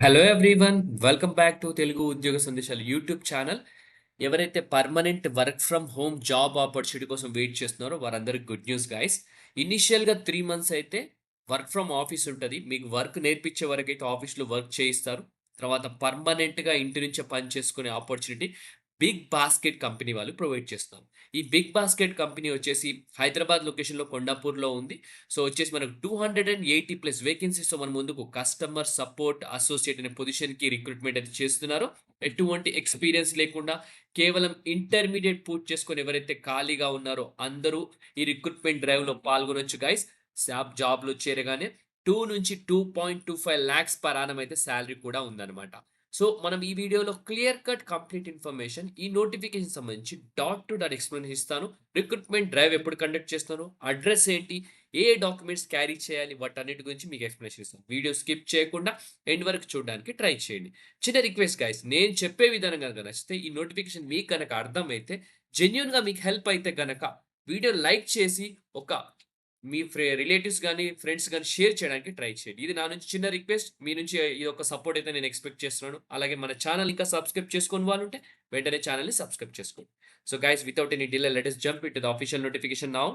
Hello everyone, welcome back to Telugu ఉద్యోగ సందేశాలు YouTube channel. ఎవరైతే permanent work from home job opportunity కోసం wait చేస్తున్నారో వారందరికి గుడ్ న్యూస్ గైస్. ఇనిషియల్గా 3 మంత్స్ అయితే వర్క్ ఫ్రమ్ ఆఫీస్ ఉంటుంది. మీకు వర్క్ నేర్పించే వరకు అయితే ఆఫీస్లో వర్క్ చేయిస్తారు. తర్వాత పర్మనెంట్గా ఇంటి నుంచే పని చేసుకునే ఆపర్చునిటీ బిగ్ బాస్కెట్ కంపెనీ వాళ్ళు ప్రొవైడ్ చేస్తారు. ఈ బిగ్ బాస్కెట్ కంపెనీ వచ్చేసి హైదరాబాద్ లొకేషన్లో కొండాపూర్లో ఉంది. సో వచ్చేసి మనకు 280+ వేకెన్సీస్‌తో మన ముందుకు కస్టమర్ సపోర్ట్ అసోసియేట్ అనే పొజిషన్‌కి రిక్రూట్‌మెంట్ అయితే చేస్తున్నారు. ఎటువంటి ఎక్స్‌పీరియన్స్ లేకుండా కేవలం ఇంటర్మీడియేట్ పూర్తి చేసుకొని ఎవరైతే ఖాళీగా ఉన్నారో అందరూ ఈ రిక్రూట్‌మెంట్ డ్రైవ్‌లో పాల్గొనొచ్చు గైస్. జాబ్‌లో చేరగానే 2-2.25 లాక్స్ పర్ యానమ్ అయితే సాలరీ కూడా ఉందన్నమాట. సో మనం ఈ వీడియోలో క్లియర్ కట్ కంప్లీట్ ఇన్ఫర్మేషన్ ఈ నోటిఫికేషన్ సంబంధించి డాట్ టు డాట్ ఎక్స్‌ప్లెనేషన్ ఇస్తాను. రిక్రూట్‌మెంట్ డ్రైవ్ ఎప్పుడు కండక్ట్ చేస్తాను, అడ్రెస్ ఏంటి, ఏ డాక్యుమెంట్స్ క్యారీ చేయాలి, వాటన్నిటి గురించి మీకు ఎక్స్ప్లెనేషన్ ఇస్తాను. వీడియో స్కిప్ చేయకుండా ఎండ్ వరకు చూడడానికి ట్రై చేయండి. చిన్న రిక్వెస్ట్ గైస్, నేను చెప్పే విధానం గనక నచ్చితే, ఈ నోటిఫికేషన్ మీకు గనక అర్థమైతే, జెన్యూన్‌గా మీకు హెల్ప్ అయితే గనక వీడియో లైక్ చేసి ఒక మీ రిలేటివ్స్ గాని, ఫ్రెండ్స్ గాని షేర్ చేయడానికి ట్రై చేయండి. ఇది నా నుంచి చిన్న రిక్వెస్ట్. మీ నుంచి ఈ యొక్క సపోర్ట్ అయితే నేను ఎక్స్‌పెక్ట్ చేస్తున్నాను. అలాగే మన ఛానెల్ ఇంకా సబ్స్క్రైబ్ చేసుకోని వాళ్ళుంటే వెంటనే ఛానెల్‌ని సబ్స్క్రైబ్ చేసుకోండి. So guys, without any delay let us jump into the official notification now.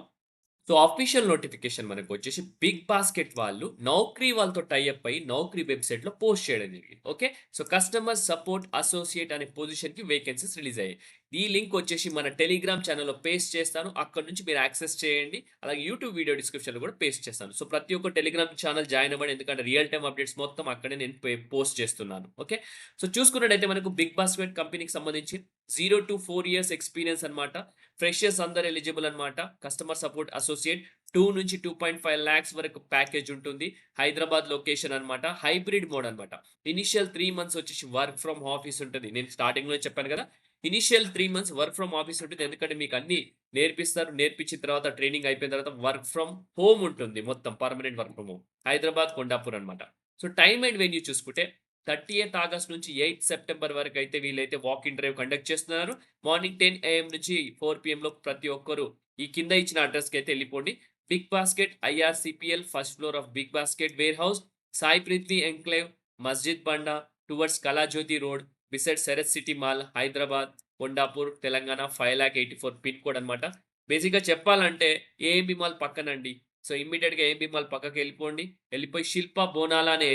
So official notification మనకొచ్చేసి బిగ్ బాస్కెట్ వాళ్ళు నౌకరీ వాళ్ళతో టై అప్ అయ్యి నౌకరీ వెబ్‌సైట్‌లో పోస్ట్ చేయడం జరిగింది. Okay. So customer support associate అనే పొజిషన్‌కి వేకెన్సీస్ రిలీజ్ అయ్యాయి. ఈ లింక్ వచ్చేసి మన టెలిగ్రామ్ ఛానెల్‌లో పేస్ట్ చేస్తాను. అక్కడి నుంచి మీరు యాక్సెస్ చేయండి. అలాగే యూట్యూబ్ వీడియో డిస్క్రిప్షన్‌లో కూడా పేస్ట్ చేస్తాను. సో ప్రతి ఒక్క టెలిగ్రామ్ ఛానెల్ జాయిన్ అవ్వండి. ఎందుకంటే రియల్ టైమ్ అప్డేట్స్ మొత్తం అక్కడే నేను పోస్ట్ చేస్తున్నాను. ఓకే. సో చూసుకున్నట్టయితే మనకు బిగ్ బాస్కెట్ కంపెనీకి సంబంధించి 0-4 ఇయర్స్ ఎక్స్‌పీరియన్స్ అన్నమాట. ఫ్రెషర్స్ అందరూ ఎలిజిబుల్ అన్నమాట. కస్టమర్ సపోర్ట్ అసోసియేట్ 2-2.5 లాక్స్ వరకు ప్యాకేజ్ ఉంటుంది. హైదరాబాద్ లొకేషన్ అన్నమాట. హైబ్రిడ్ మోడ్ అన్నమాట. ఇనిషియల్ 3 మంత్స్ వచ్చేసి వర్క్ ఫ్రమ్ ఆఫీస్ ఉంటది. నేను స్టార్టింగ్‌లో చెప్పాను కదా! Initial 3 months work from office ఉంటుంది. ఎందుకంటే మీకు అన్నీ నేర్పిస్తారు. నేర్పించిన తర్వాత ట్రైనింగ్ అయిపోయిన తర్వాత వర్క్ ఫ్రమ్ హోమ్ ఉంటుంది. మొత్తం permanent work from home. Hyderabad, Kondapur అన్నమాట. సో టైమ్ అండ్ వెన్యూ చూసుకుంటే 30th ఆగస్ట్ నుంచి 8th సెప్టెంబర్ వరకైతే వీళ్ళైతే వాక్ ఇన్ డ్రైవ్ కండక్ట్ చేస్తున్నారు. మార్నింగ్ 10 AM నుంచి 4 PM ప్రతి ఒక్కరు ఈ కింద ఇచ్చిన అడ్రస్‌కైతే ఎళ్ళిపోండి. Big Basket IRCPL first floor of Big Basket warehouse, Sai Prithvi enclave, Masjid Banda towards Kalajyothi road, beside Sarath City Mall, Hyderabad, Kondapur, Telangana 5,84,000 pin code అన్నమాట. బేసిక్‌గా చెప్పాలంటే ఏఎంబీ మాల్ పక్కనండి. సో ఇమ్మీడియేట్‌గా ఏఎంబీ మాల్ పక్కకెళ్ళిపోండి. వెళ్ళిపోయి శిల్ప బోనాల అనే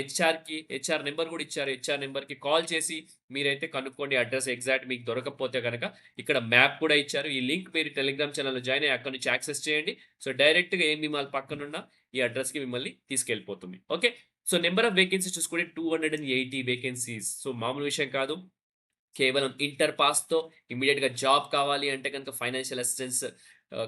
హెచ్ఆర్ నెంబర్ కూడా ఇచ్చారు. హెచ్ఆర్ నెంబర్‌కి కాల్ చేసి మీరైతే కనుక్కోండి అడ్రెస్ ఎగ్జాక్ట్ మీకు దొరకకపోతే గనక. ఇక్కడ మ్యాప్ కూడా ఇచ్చారు. ఈ లింక్ మీరు టెలిగ్రామ్ ఛానెల్‌లో జాయిన్ అయ్యి అక్కడి నుంచి యాక్సెస్ చేయండి. సో డైరెక్ట్‌గా ఏఎంబీ మాల్ పక్కనున్న ఈ అడ్రెస్‌కి మిమ్మల్ని తీసుకెళ్ళిపోతుంది. Okay. So number of vacancies చూసుకుంటే 280 వేకెన్సీస్. సో మామూలు విషయం కాదు. కేవలం ఇంటర్ పాస్‌తో ఇమ్మీడియేట్‌గా జాబ్ కావాలి అంటే గనుక ఫైనాన్షియల్ అసిస్టెన్స్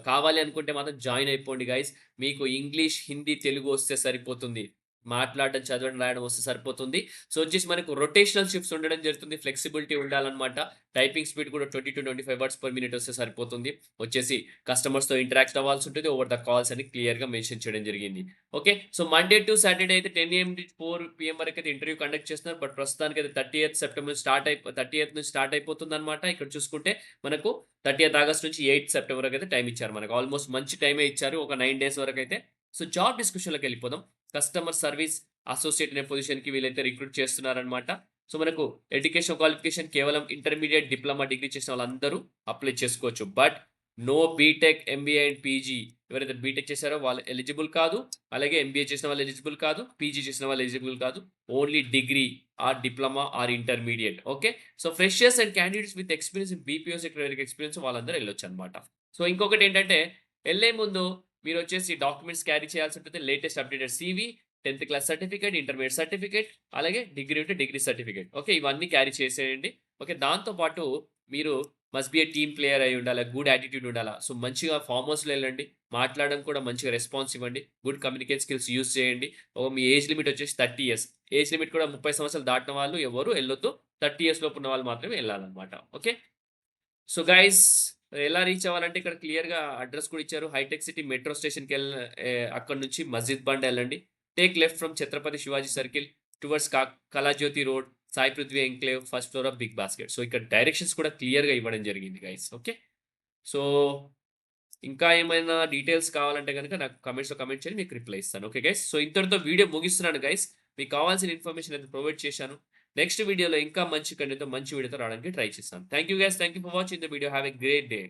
కావాలి అనుకుంటే మాత్రం జాయిన్ అయిపోండి గైస్. మీకు ఇంగ్లీష్, హిందీ, తెలుగు వస్తే సరిపోతుంది. మాట్లాడడం, చదవడం, రాయడం వస్తే సరిపోతుంది. సో వచ్చేసి మనకు రొటేషనల్ షిఫ్ట్స్ ఉండడం జరుగుతుంది. ఫ్లెక్సిబిలిటీ ఉండాలన్నమాట. టైపింగ్ స్పీడ్ కూడా 20-25 వర్డ్స్ పర్ మినిట్ వస్తే సరిపోతుంది. వచ్చేసి కస్టమర్స్‌తో ఇంటరాక్ట్ అవ్వాల్సి ఉంటుంది. ఓవర్ ద కాల్స్ అని క్లియర్‌గా మెన్షన్ చేయడం జరిగింది. Okay. So Monday to Saturday అయితే 10 AM నుంచి 4 PM వరకైతే ఇంటర్వ్యూ కండక్ట్ చేస్తున్నారు. బట్ ప్రస్తుతానికైతే 30th సెప్టెంబర్ 30th నుంచి స్టార్ట్ అయిపోతుందన్నమాట. ఇక్కడ చూసుకుంటే మనకు 30th ఆగస్ట్ నుంచి 8th సెప్టెంబర్ వరకైతే టైమ్ ఇచ్చారు మనకు. ఆల్‌మోస్ట్ మంచి టైమే ఇచ్చారు. ఒక 9 డేస్ వరకైతే. సో జాబ్ డిస్క్రిప్షన్‌లోకెళ్ళిపోదాం. కస్టమర్ సర్వీస్ అసోసియేట్ అనే పొజిషన్‌కి వీళ్ళైతే రిక్రూట్ చేస్తున్నారన్నమాట. సో మనకు ఎడ్యుకేషన్ క్వాలిఫికేషన్ కేవలం ఇంటర్మీడియేట్, డిప్లొమా, డిగ్రీ చేసిన వాళ్ళందరూ అప్లై చేసుకోవచ్చు. But no BTech, MBA and PG ఎవరైతే బీటెక్ చేశారో వాళ్ళు ఎలిజిబుల్ కాదు. అలాగే ఎంబీఏ చేసిన వాళ్ళు ఎలిజిబుల్ కాదు. పీజీ చేసిన వాళ్ళు ఎలిజిబుల్ కాదు. Only degree or diploma or intermediate. Okay. So freshers and candidates with experience in BPO sector ఎవరికి ఎక్స్‌పీరియన్స్ వాళ్ళందరూ ఎళ్ళొచ్చన్నమాట. సో ఇంకొకటేంటంటే ఎళ్ళే ముందు మీరొచ్చేసి డాక్యుమెంట్స్ క్యారీ చేయాల్సి ఉంటుంది. Latest updated CV, 10th class certificate, intermediate certificate, అలాగే డిగ్రీ ఉంటే డిగ్రీ సర్టిఫికేట్. ఓకే. ఇవన్నీ carry చేసేయండి. ఓకే. దాంతో పాటు మీరు must be a team player అయి ఉండాలి. గుడ్ యాటిట్యూడ్ ఉండాలా. సో మంచిగా ఫార్మ్ హౌస్‌లో ఎళ్ళండి. మాట్లాడడం కూడా మంచిగా రెస్పాన్స్ ఇవ్వండి. గుడ్ కమ్యూనికేట్ స్కిల్స్ యూజ్ చేయండి. మీ ఏజ్ లిమిట్ వచ్చేసి 30 ఇయర్స్. ఏజ్ లిమిట్ కూడా 30 సంవత్సరాలు దాటిన వాళ్ళు ఎవరు ఎళ్ళొద్దు. 30 ఇయర్స్ లోపు ఉన్న వాళ్ళు మాత్రమే ఎళ్ళాలన్నమాట. ఓకే. సో గైస్, ఎలా రీచ్ అవ్వాలంటే ఇక్కడ క్లియర్‌గా అడ్రెస్ కూడా ఇచ్చారు. హైటెక్ సిటీ మెట్రో స్టేషన్‌కెళ్ అక్కడి నుంచి మస్జిద్ బండ్ ఎళ్ళండి. Take left from Chhatrapati Shivaji circle towards Kalajyothi road, Sai Prithvi enclave, first floor of Big Basket. So ఇక్కడ డైరెక్షన్స్ కూడా క్లియర్‌గా ఇవ్వడం జరిగింది గైస్. ఓకే. సో ఇంకా ఏమైనా డీటెయిల్స్ కావాలంటే గనుక నాకు కామెంట్స్‌లో కామెంట్ చేయండి. మీకు రిప్లై ఇస్తాను. Okay guys. సో ఇంతటితో వీడియో ముగిస్తున్నాను గైస్. మీకు కావాల్సిన ఇన్ఫర్మేషన్ అయితే ప్రొవైడ్ చేశాను. నెక్స్ట్ వీడియోలో ఇంకా మంచి కంటెంట్‌తో మంచి వీడియోతో రావడానికి ట్రై చేస్తాను. Thank you guys. Thank you for watching the video. Have a great day.